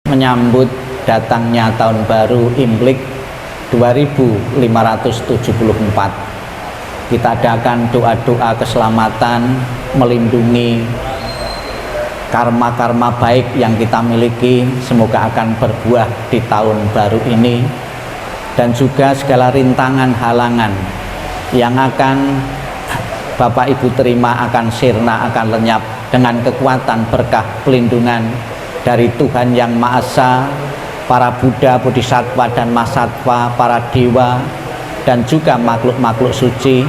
menyambut datangnya tahun baru Imlek 2574. Kita adakan doa-doa keselamatan, melindungi karma-karma baik yang kita miliki, semoga akan berbuah di tahun baru ini, dan juga segala rintangan halangan yang akan Bapak Ibu terima akan sirna, akan lenyap dengan kekuatan berkah pelindungan dari Tuhan Yang Maha Esa, para Buddha, Bodhisattva dan Mahasatwa, para dewa dan juga makhluk-makhluk suci.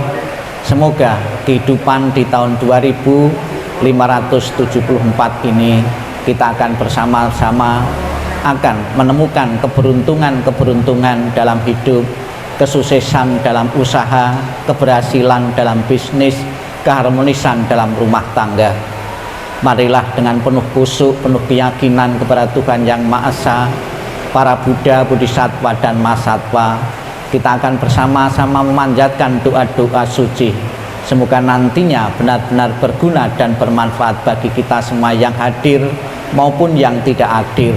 Semoga kehidupan di tahun 2574 ini kita akan bersama-sama akan menemukan keberuntungan dalam hidup, kesuksesan dalam usaha, keberhasilan dalam bisnis, keharmonisan dalam rumah tangga. Marilah dengan penuh khusyuk, penuh keyakinan kepada Tuhan Yang Maha Esa, para Buddha, Bodhisattva dan Mahasatwa, kita akan bersama-sama memanjatkan doa-doa suci. Semoga nantinya benar-benar berguna dan bermanfaat bagi kita semua yang hadir maupun yang tidak hadir.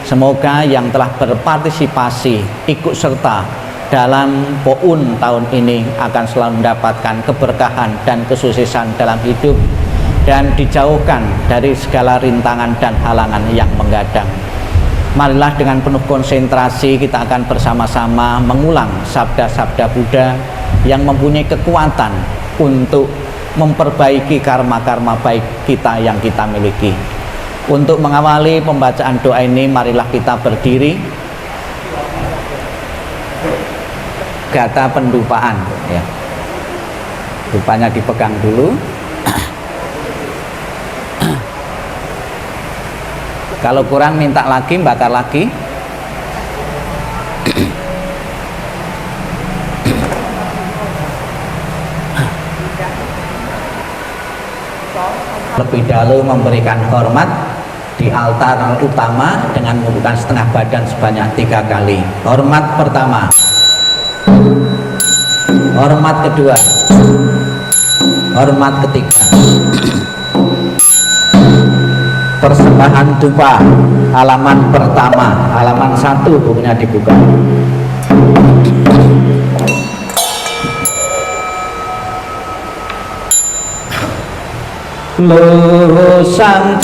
Semoga yang telah berpartisipasi, ikut serta dalam POUN tahun ini akan selalu mendapatkan keberkahan dan kesuksesan dalam hidup dan dijauhkan dari segala rintangan dan halangan yang menghadang. Marilah dengan penuh konsentrasi kita akan bersama-sama mengulang sabda-sabda Buddha yang mempunyai kekuatan untuk memperbaiki karma-karma baik kita yang kita miliki. Untuk mengawali pembacaan doa ini, marilah kita berdiri. Gata pendupaan, ya. Dupanya dipegang dulu. Kalau kurang minta lagi, bakar lagi. Lebih dahulu memberikan hormat di altar utama dengan membuka setengah badan sebanyak 3 kali. Hormat pertama, hormat kedua, hormat ketiga. Persembahan dupa halaman pertama, halaman 1 bukunya dibuka. Lulusan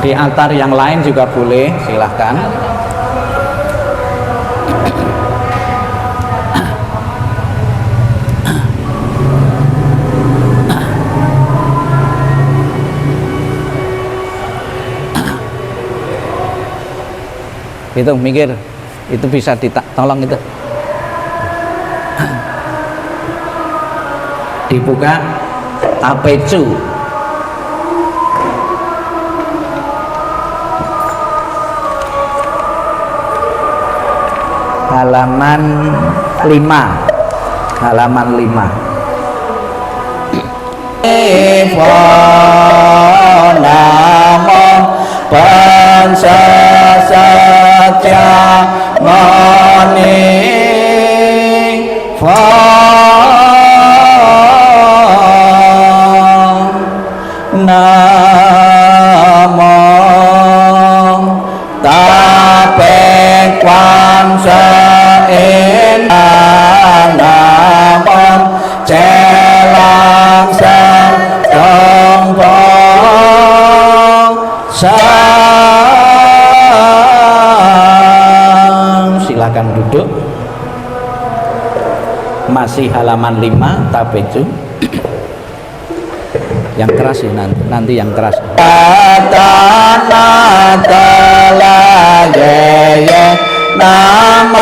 di altar yang lain juga boleh, silahkan. Itu mikir, itu bisa ditolong itu. Dibuka tapecu. Halaman 5. Halaman 5. Namo Panca Satya Mani Namo Tape Quan Sa In Namo Celang Sang Trong Sang. Silakan duduk. Masih halaman 5 tapecu. Yang keras ya, nanti yang keras. Yang keras. Nam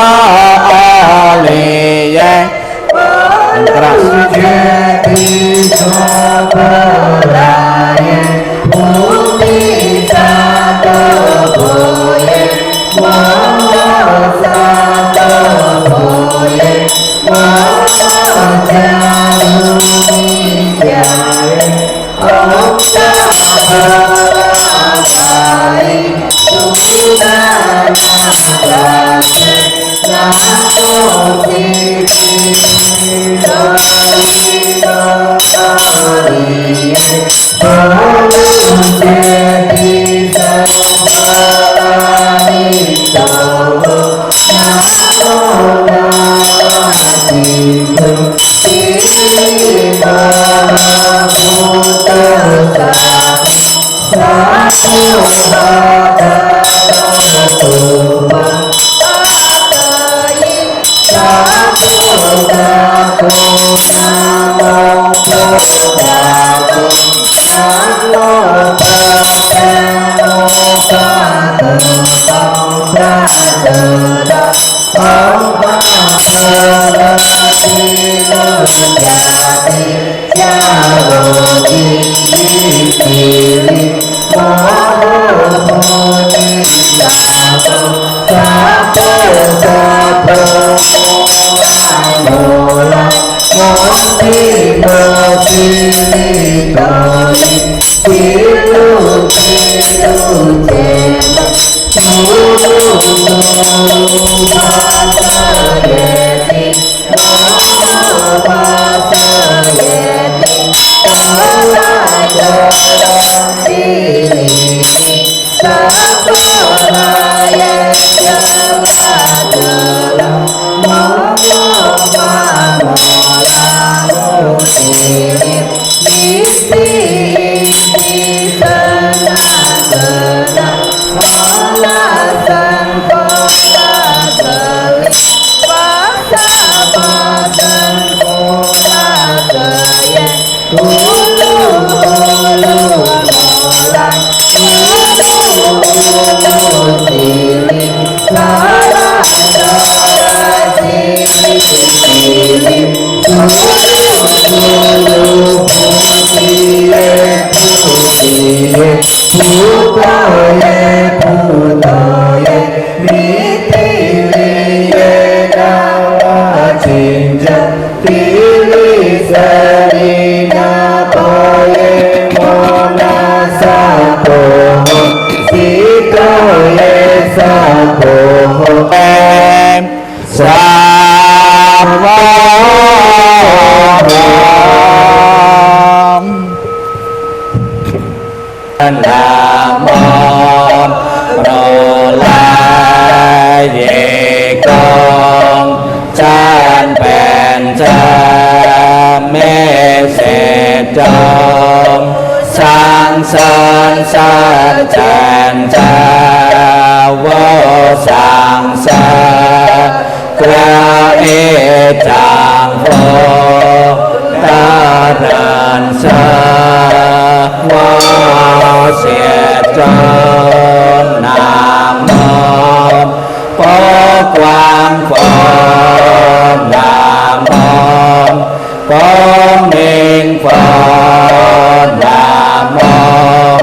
Phật. Nam mô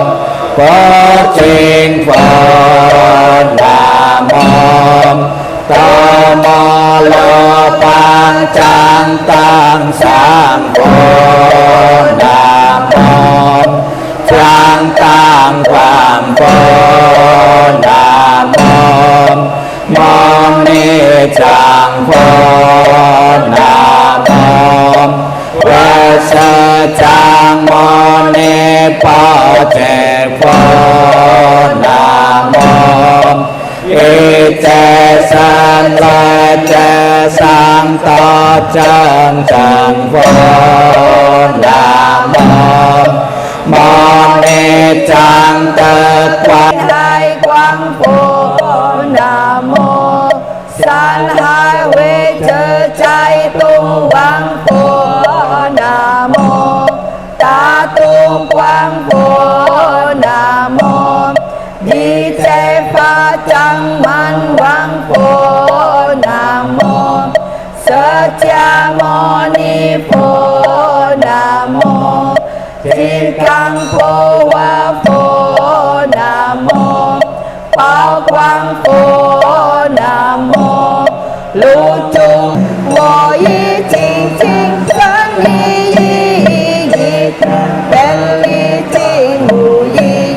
Phật Trinh Phật. Nam mô Tam Mô Tăng Trang Tăng Sang Phật. Nam mô Trang Tăng Quang Phật. Nam mô Mâu Ni Trang Phật. Nam mô Phật Sa Trang Mâu Ni Phật Chế Phật. Nam mô Y Chế San La Chế Sang To Chân Chân Phật. Nam mô Mâu Ni Trang Tất Quang Hai Quang Phật. Nam mô San Hai Huệ Chư Trai Tung Quang Phật. Nam mô Ta Tung Quang Phật. Nam mô Di Chế Pha Chẳng Man Quang Phật. Nam mô Sa Cha Mâu Ni Phật. Nam mô Thiên Cang Phổ Hoa Phật. Nam mô Bảo Quang Phật. Nam mô Lưu Trung Vô Ý Chính Chính Sân Ý Ý Ý Bên Lý Chính Ngụ Ý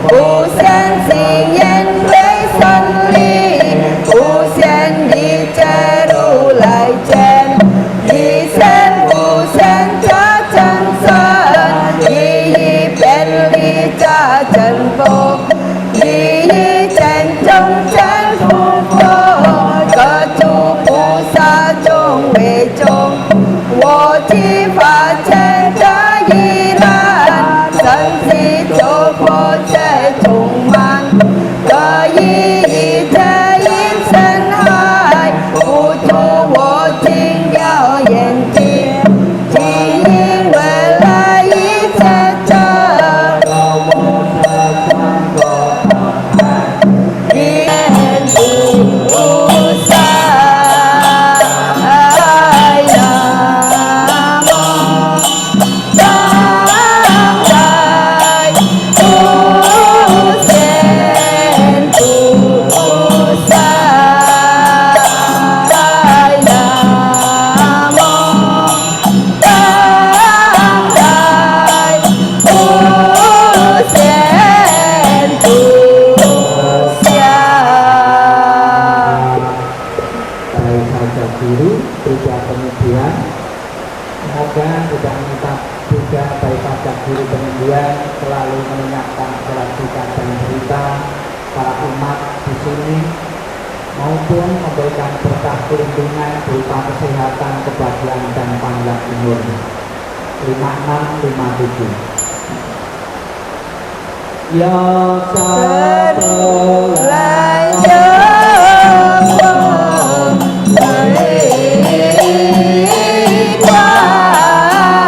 Bù Sen Sinh Yên Lấy Sân Lý Bù Sen Đi Chê Ru Lại Chên Đi Sen Bù Sen Cha Chân Sơn Ý Ý Bên Lý Cha Chân Vô Ý Ý Chên Trong Chên Phù Phô Cơ Chú Bù Sa Trung Huệ Trung Vô Chi Phá Chên Cha Yi Lan Sân Si Chô Phô Chê Trung Man Cơ Yi Yi Chê Yin Sen Hai Phù Chú Vô Chinh Giao Yên Chi Chi Yin Huệ La Yi Chê Chơ Yên Phù Sa Nam mô Tam Đại Phù Sen Phù Sa Nam mô Tam Đại Phù Sen Phù Sa. Baik saja guru, juga pengujian. Semoga tidak minta juga baik saja guru pengujian selalu mengingatkan kelanjutan dan cerita para umat di sini maupun memberikan berkah perlindungan berupa kesehatan, kebahagiaan dan panjang umur. 5657. Ya Sabtu Lại nhớ mong thấy quang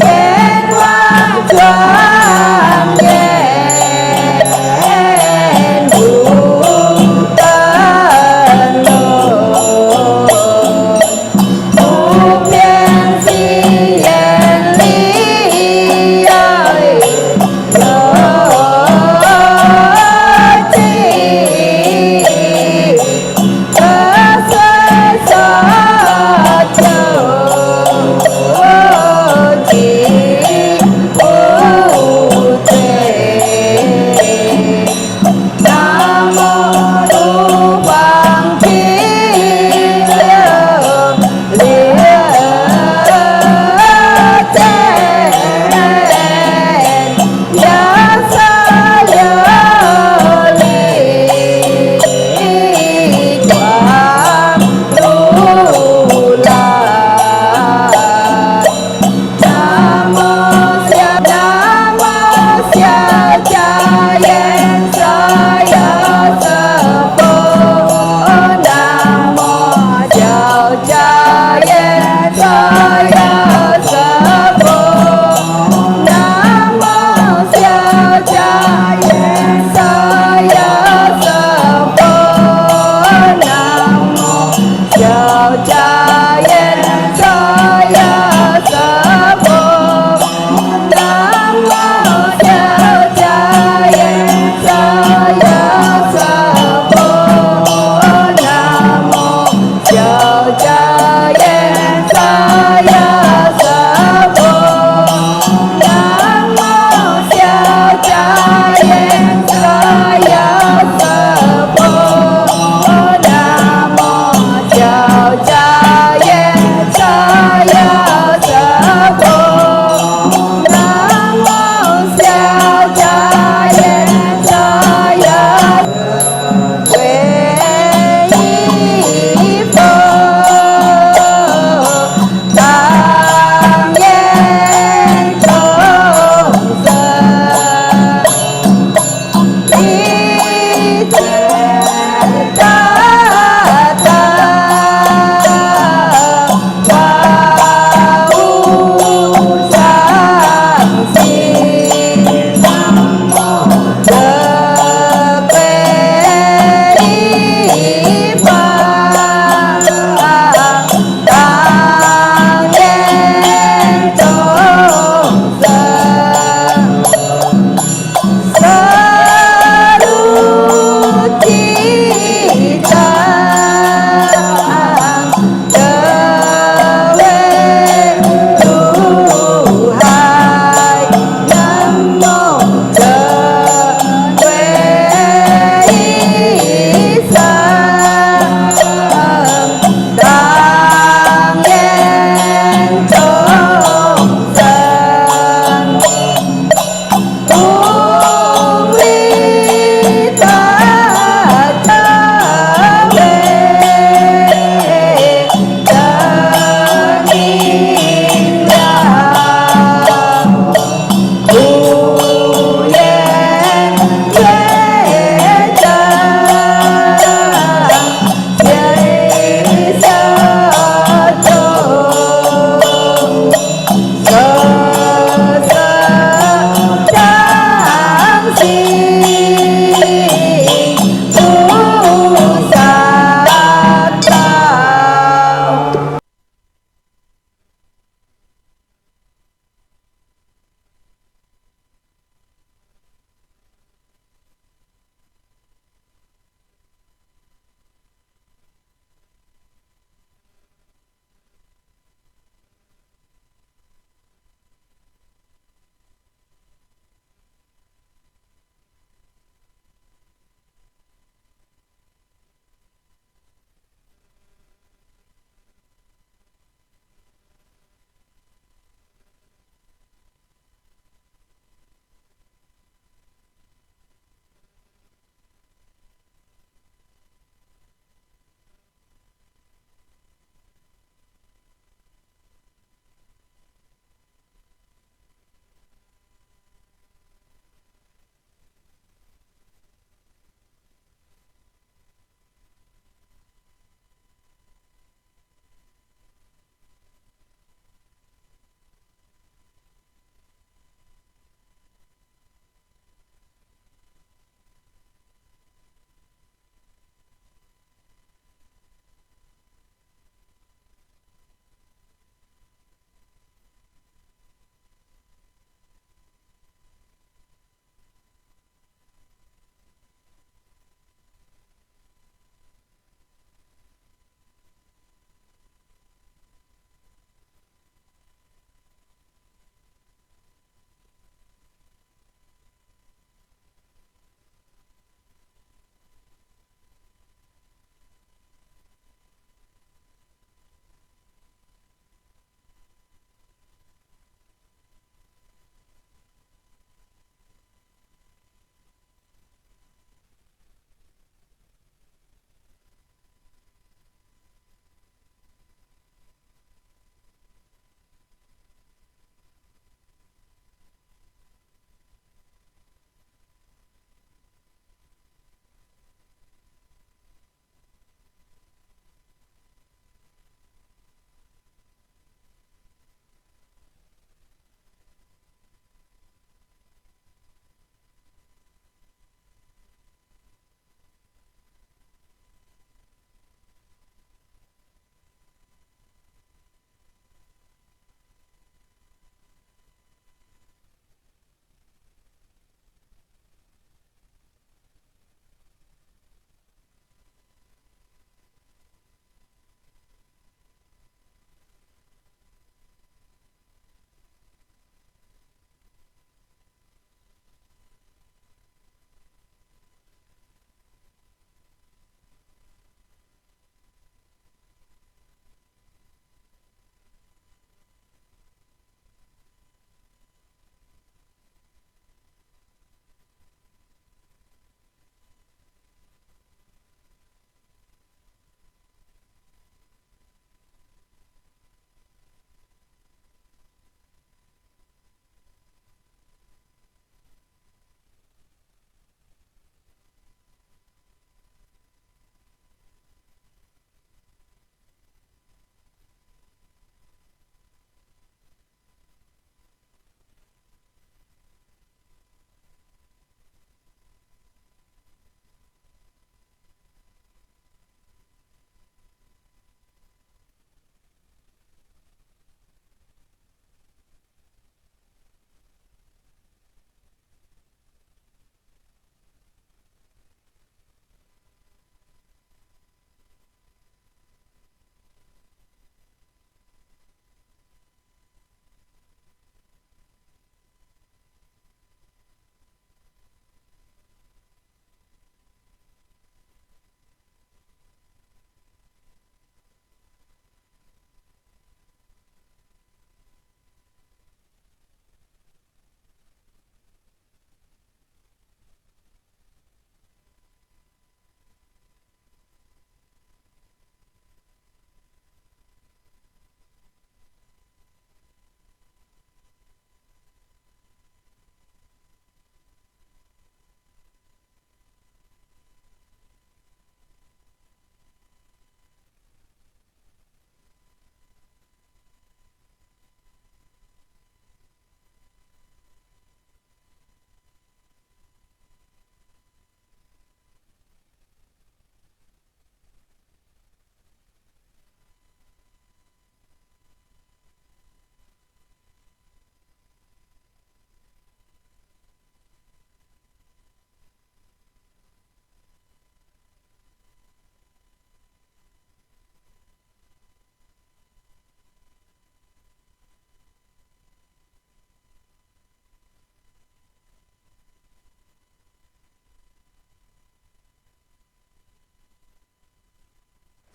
trên hoa choàng đèn đủ tân nổi u miên si yên lý ơi chi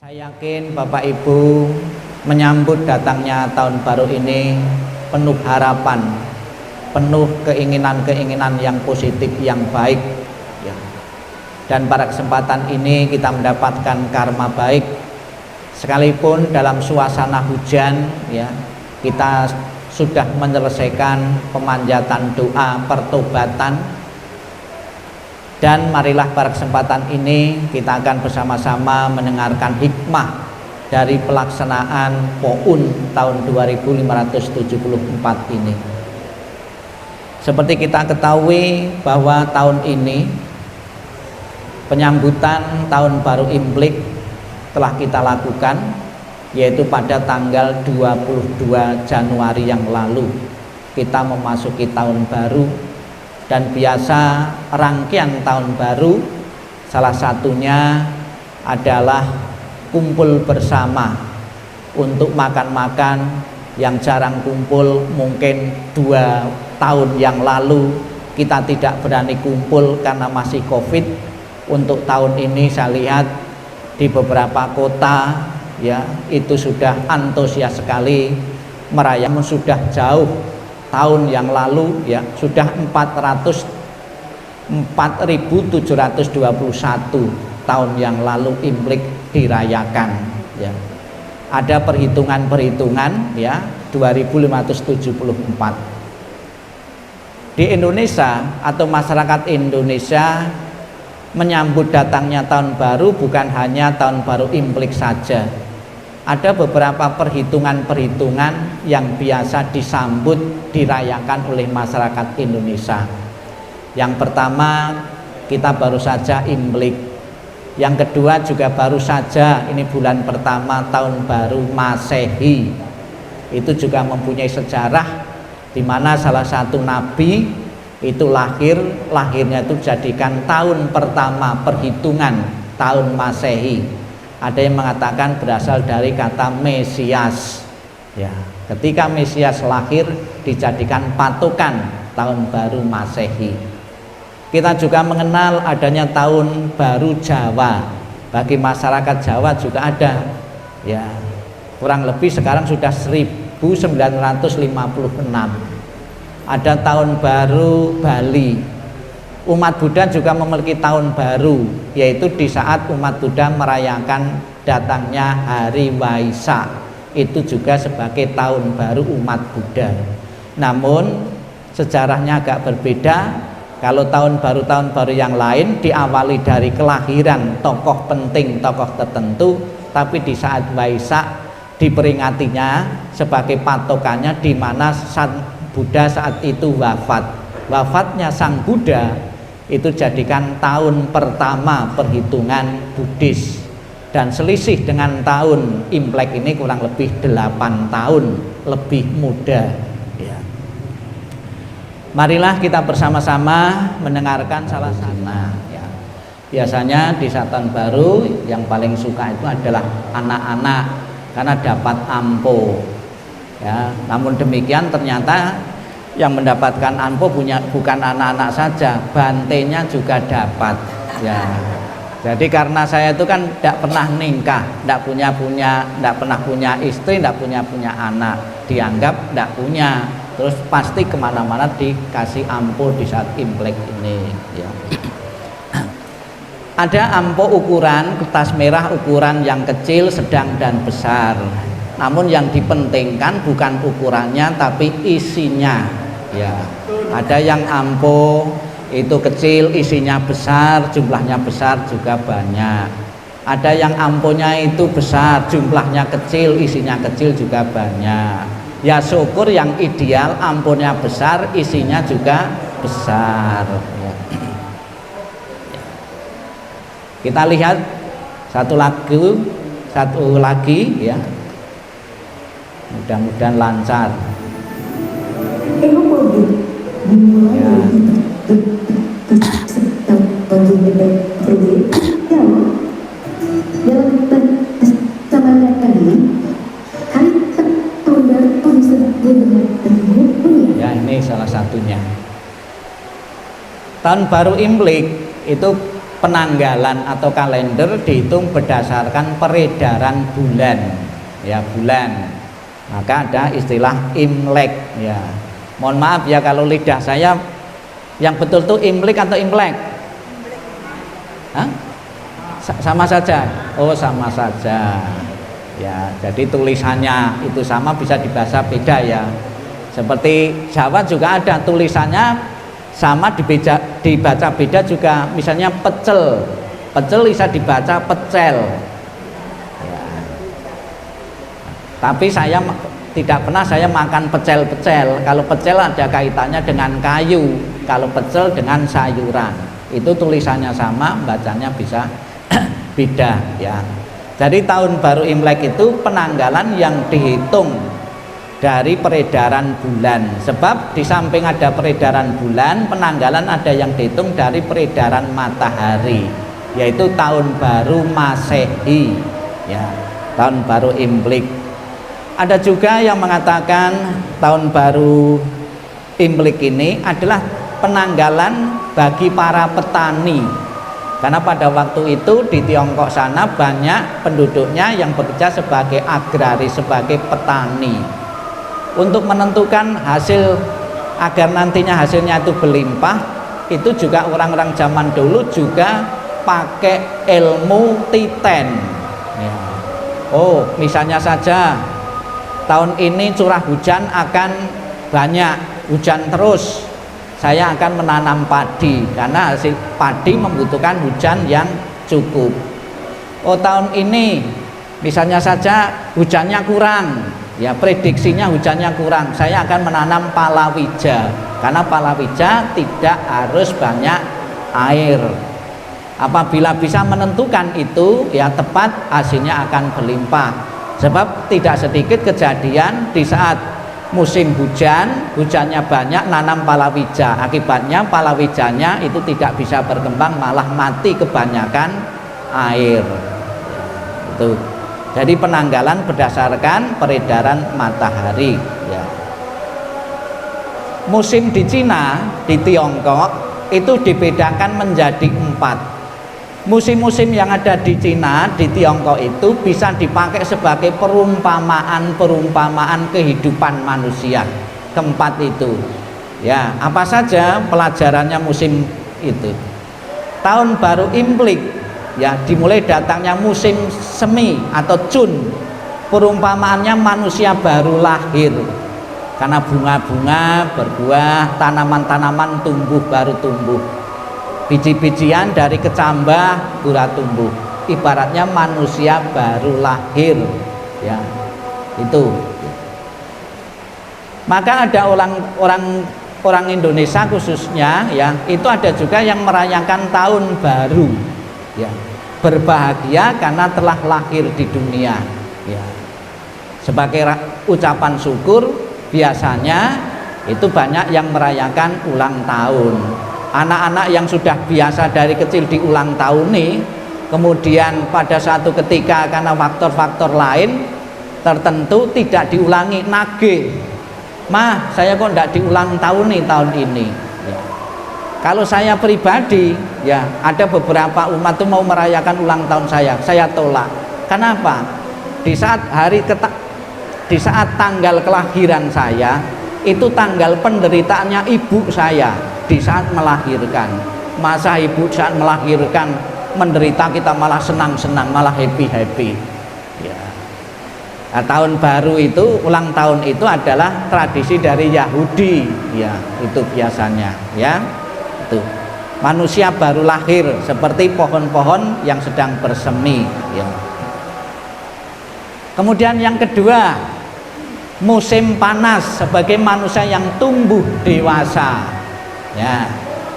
Saya yakin Bapak Ibu menyambut datangnya tahun baru ini penuh harapan, penuh keinginan-keinginan yang positif, yang baik ya. Dan pada kesempatan ini kita mendapatkan karma baik, sekalipun dalam suasana hujan ya, kita sudah menyelesaikan pemanjatan doa pertobatan. Dan marilah pada kesempatan ini kita akan bersama-sama mendengarkan hikmah dari pelaksanaan POUN tahun 2574 ini. Seperti kita ketahui bahwa tahun ini penyambutan tahun baru Imlek telah kita lakukan, yaitu pada tanggal 22 Januari yang lalu kita memasuki tahun baru. Dan biasa rangkaian tahun baru salah satunya adalah kumpul bersama untuk makan-makan, yang jarang kumpul. Mungkin 2 tahun yang lalu kita tidak berani kumpul karena masih COVID. Untuk tahun ini saya lihat di beberapa kota ya itu sudah antusias sekali merayakan. Sudah jauh tahun yang lalu ya, sudah 4.721 tahun yang lalu Imlek dirayakan ya. Ada perhitungan-perhitungan ya, 2574. Di Indonesia atau masyarakat Indonesia menyambut datangnya tahun baru bukan hanya tahun baru Imlek saja. Ada beberapa perhitungan-perhitungan yang biasa disambut, dirayakan oleh masyarakat Indonesia. Yang pertama, kita baru saja Imlek. Yang kedua juga baru saja, ini bulan pertama tahun baru Masehi. Itu juga mempunyai sejarah, di mana salah satu nabi itu lahirnya itu jadikan tahun pertama perhitungan tahun Masehi. Ada yang mengatakan berasal dari kata Mesias ya. Ketika Mesias lahir dijadikan patokan tahun baru Masehi. Kita juga mengenal adanya tahun baru Jawa. Bagi masyarakat Jawa juga ada ya, kurang lebih sekarang sudah 1956. Ada tahun baru Bali. Umat Buddha juga memiliki tahun baru, yaitu di saat umat Buddha merayakan datangnya hari Waisak. Itu juga sebagai tahun baru umat Buddha. Namun sejarahnya agak berbeda. Kalau tahun baru yang lain diawali dari kelahiran tokoh penting, tokoh tertentu, tapi di saat Waisak diperingatinya sebagai patokannya, di mana Sang Buddha saat itu wafat. Wafatnya Sang Buddha itu jadikan tahun pertama perhitungan Buddhis, dan selisih dengan tahun Imlek ini kurang lebih 8 tahun lebih muda ya. Marilah kita bersama-sama mendengarkan salah satu ya. Biasanya di saat tahun baru yang paling suka itu adalah anak-anak karena dapat ampo ya. Namun demikian ternyata yang mendapatkan ampo bukan anak-anak saja, bantenya juga dapat ya. Jadi karena saya itu kan tidak pernah nikah, tidak pernah punya istri, tidak punya anak, dianggap tidak punya, terus pasti kemana-mana dikasih ampo di saat Imlek ini ya. Ada ampo ukuran kertas merah, ukuran yang kecil, sedang dan besar. Namun yang dipentingkan bukan ukurannya tapi isinya ya. Ada yang ampo itu kecil, isinya besar, jumlahnya besar juga banyak. Ada yang amponya itu besar, jumlahnya kecil, isinya kecil juga banyak. Ya syukur yang ideal amponya besar, isinya juga besar ya. Kita lihat satu lagi ya. Mudah-mudahan lancar. Ya. Ya, ini salah satunya. Tahun baru Imlek itu penanggalan atau kalender dihitung berdasarkan peredaran bulan, ya, bulan. Maka ada istilah Imlek, ya. Mohon maaf ya kalau lidah saya yang betul tuh Imlek atau Imlek? Hah? Sama saja. Oh, sama saja. Ya, jadi tulisannya itu sama, bisa dibaca beda ya. Seperti Jawa juga ada tulisannya sama, dibaca beda juga. Misalnya pecel, pecel bisa dibaca pecel ya. Tapi saya tidak pernah saya makan pecel-pecel. Kalau pecel ada kaitannya dengan kayu, kalau pecel dengan sayuran. Itu tulisannya sama, bacanya bisa beda ya. Jadi tahun baru Imlek itu penanggalan yang dihitung dari peredaran bulan. Sebab di samping ada peredaran bulan, penanggalan ada yang dihitung dari peredaran matahari, yaitu tahun baru Masehi, ya, tahun baru Imlek. Ada juga yang mengatakan tahun baru Imlek ini adalah penanggalan bagi para petani, karena pada waktu itu di Tiongkok sana banyak penduduknya yang bekerja sebagai agraris, sebagai petani. Untuk menentukan hasil agar nantinya hasilnya itu berlimpah, itu juga orang-orang zaman dulu juga pakai ilmu titen ya. Oh, misalnya saja tahun ini curah hujan akan banyak, hujan terus, saya akan menanam padi karena hasil padi membutuhkan hujan yang cukup. Oh, tahun ini misalnya saja hujannya kurang, ya, prediksinya hujannya kurang, saya akan menanam palawija karena palawija tidak harus banyak air. Apabila bisa menentukan itu, ya tepat, hasilnya akan berlimpah. Sebab tidak sedikit kejadian di saat musim hujan, hujannya banyak, nanam palawija, akibatnya palawijanya itu tidak bisa berkembang, malah mati kebanyakan air. Itu. Jadi penanggalan berdasarkan peredaran matahari ya. Musim di Cina, di Tiongkok itu dibedakan menjadi 4. Musim-musim yang ada di Cina, di Tiongkok itu bisa dipakai sebagai perumpamaan kehidupan manusia. Keempat itu ya, apa saja pelajarannya musim itu. Tahun baru Imlek ya, dimulai datangnya musim semi atau Chun, perumpamaannya manusia baru lahir karena bunga-bunga berbuah, tanaman-tanaman tumbuh, baru tumbuh, biji-bijian dari kecambah pura tumbuh, ibaratnya manusia baru lahir ya, itu. Maka ada orang Indonesia khususnya ya, itu ada juga yang merayakan tahun baru ya, berbahagia karena telah lahir di dunia ya. Sebagai ucapan syukur, biasanya itu banyak yang merayakan ulang tahun. Anak-anak yang sudah biasa dari kecil diulang tahun nih, kemudian pada suatu ketika karena faktor-faktor lain tertentu tidak diulangi, nagih, "Mah, saya kok tidak diulang tahun nih tahun ini ya." Kalau saya pribadi ya, ada beberapa umat itu mau merayakan ulang tahun saya tolak. Kenapa? Di saat tanggal kelahiran saya itu tanggal penderitaannya ibu saya di saat melahirkan. Masa ibu saat melahirkan menderita, kita malah senang-senang, malah happy-happy ya. Nah, tahun baru itu, ulang tahun itu adalah tradisi dari Yahudi ya, itu biasanya ya. Itu manusia baru lahir seperti pohon-pohon yang sedang bersemi ya. Kemudian yang kedua, musim panas sebagai manusia yang tumbuh dewasa ya,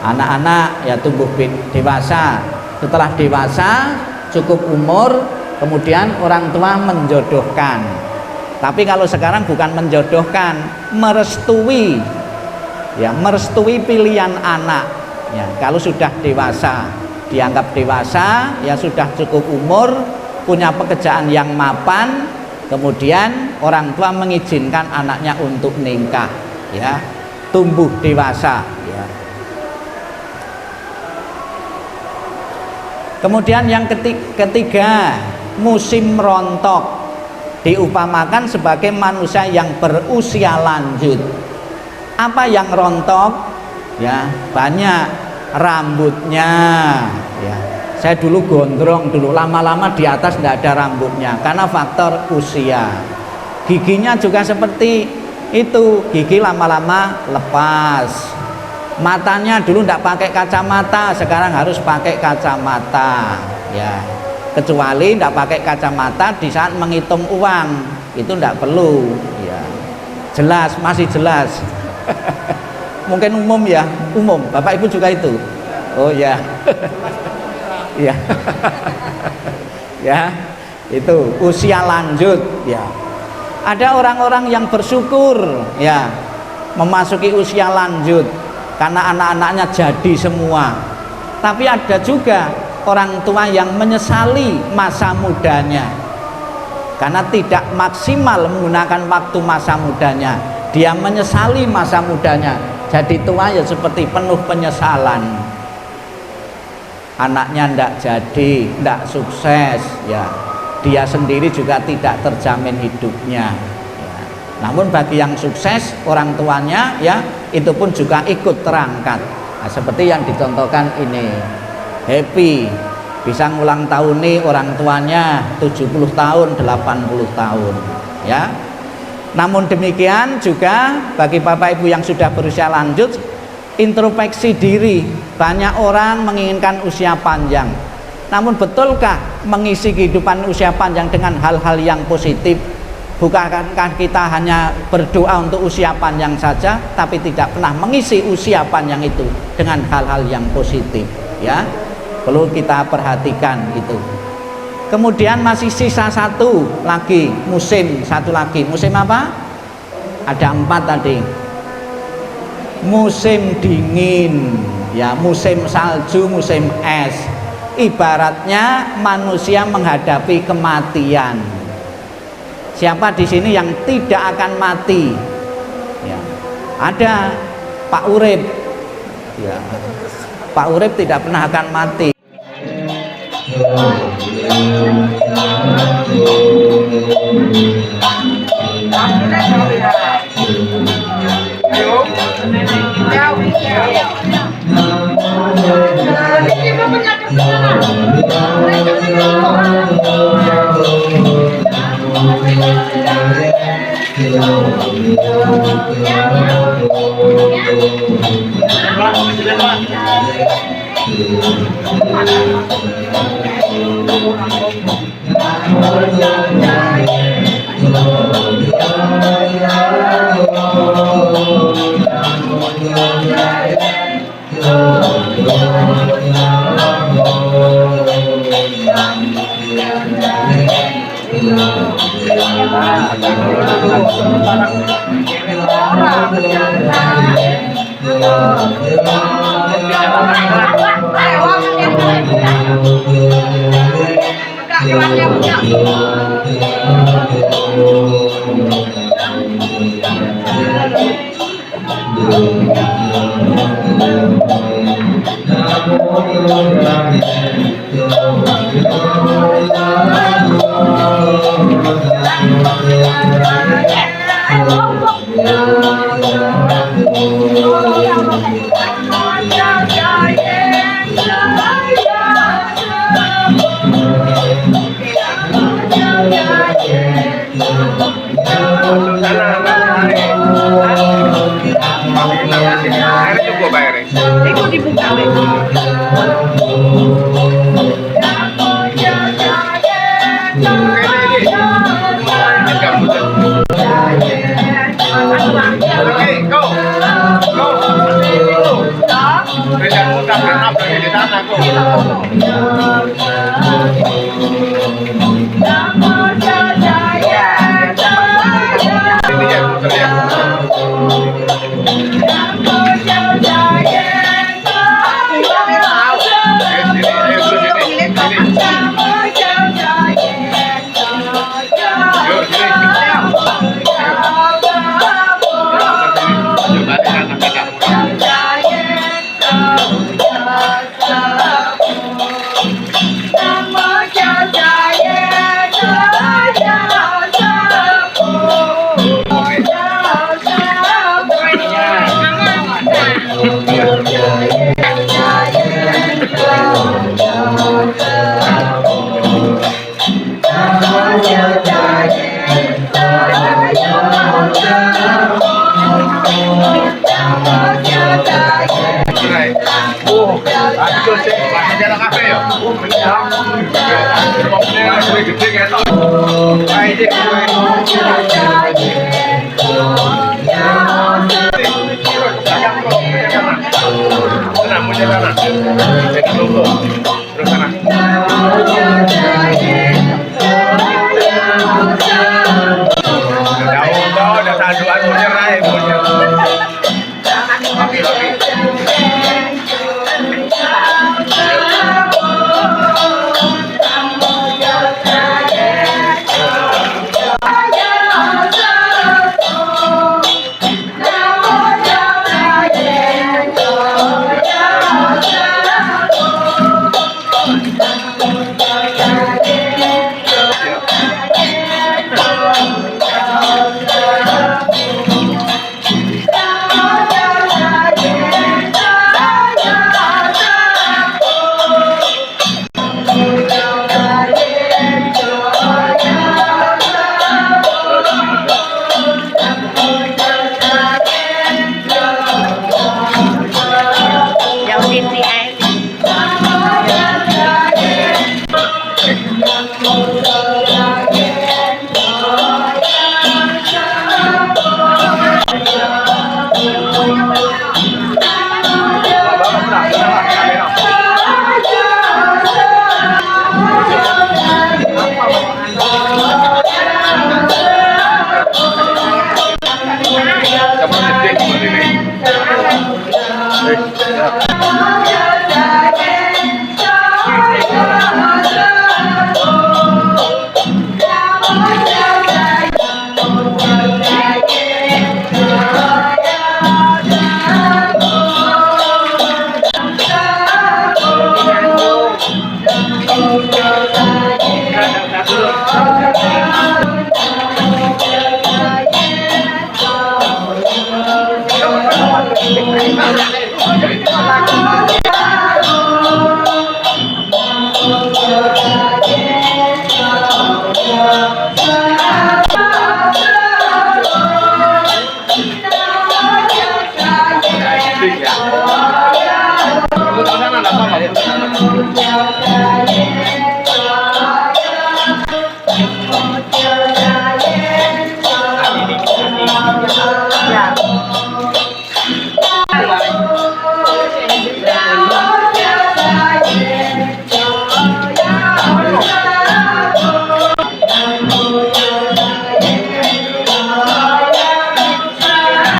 anak-anak ya tumbuh dewasa. Setelah dewasa cukup umur, kemudian orang tua menjodohkan. Tapi kalau sekarang bukan menjodohkan, merestui ya, merestui pilihan anak ya. Kalau sudah dewasa, dianggap dewasa ya, sudah cukup umur, punya pekerjaan yang mapan, kemudian orang tua mengizinkan anaknya untuk nikah ya, tumbuh dewasa ya. Kemudian yang ketiga, musim rontok diupamakan sebagai manusia yang berusia lanjut. Apa yang rontok? Ya, banyak rambutnya. Ya, saya dulu gondrong dulu, lama-lama di atas tidak ada rambutnya karena faktor usia. Giginya juga seperti itu, gigi lama-lama lepas. Matanya dulu tidak pakai kacamata, sekarang harus pakai kacamata. Ya, kecuali tidak pakai kacamata di saat menghitung uang, itu tidak perlu. Ya, jelas, masih jelas. Mungkin umum ya, umum. Bapak Ibu juga itu. Oh ya, ya, ya, itu usia lanjut. Ya, ada orang-orang yang bersyukur, ya, memasuki usia lanjut karena anak-anaknya jadi semua. Tapi ada juga orang tua yang menyesali masa mudanya karena tidak maksimal menggunakan waktu masa mudanya. Dia menyesali masa mudanya, jadi tua ya seperti penuh penyesalan. Anaknya tidak jadi, tidak sukses, ya, dia sendiri juga tidak terjamin hidupnya. Ya. Namun bagi yang sukses, orang tuanya, ya, itu pun juga ikut terangkat. Nah, seperti yang dicontohkan ini, happy bisa ngulang tahun nih orang tuanya 70 tahun 80 tahun, ya. Namun demikian juga bagi Bapak Ibu yang sudah berusia lanjut, introspeksi diri. Banyak orang menginginkan usia panjang, namun betulkah mengisi kehidupan usia panjang dengan hal-hal yang positif? Bukankah kita hanya berdoa untuk usia panjang saja, tapi tidak pernah mengisi usia panjang itu dengan hal-hal yang positif? Ya, perlu kita perhatikan itu. Kemudian masih sisa satu lagi, satu lagi. Musim apa? Ada 4 tadi. Musim dingin, ya, musim salju, musim es. Ibaratnya manusia menghadapi kematian. Siapa di sini yang tidak akan mati? Ya, ada Pak Urip. Ya, Pak Urip tidak pernah akan mati. Jalan kafe ya. Kue gede kayak tau. Kayak ini Tenang, mau jalan. Jadi logo. Terus sana. Jauh kau udah sanduan mau nyerah ya, mau nyerah. Lagi. Hãy subscribe cho kênh Ghiền Mì Gõ để không bỏ lỡ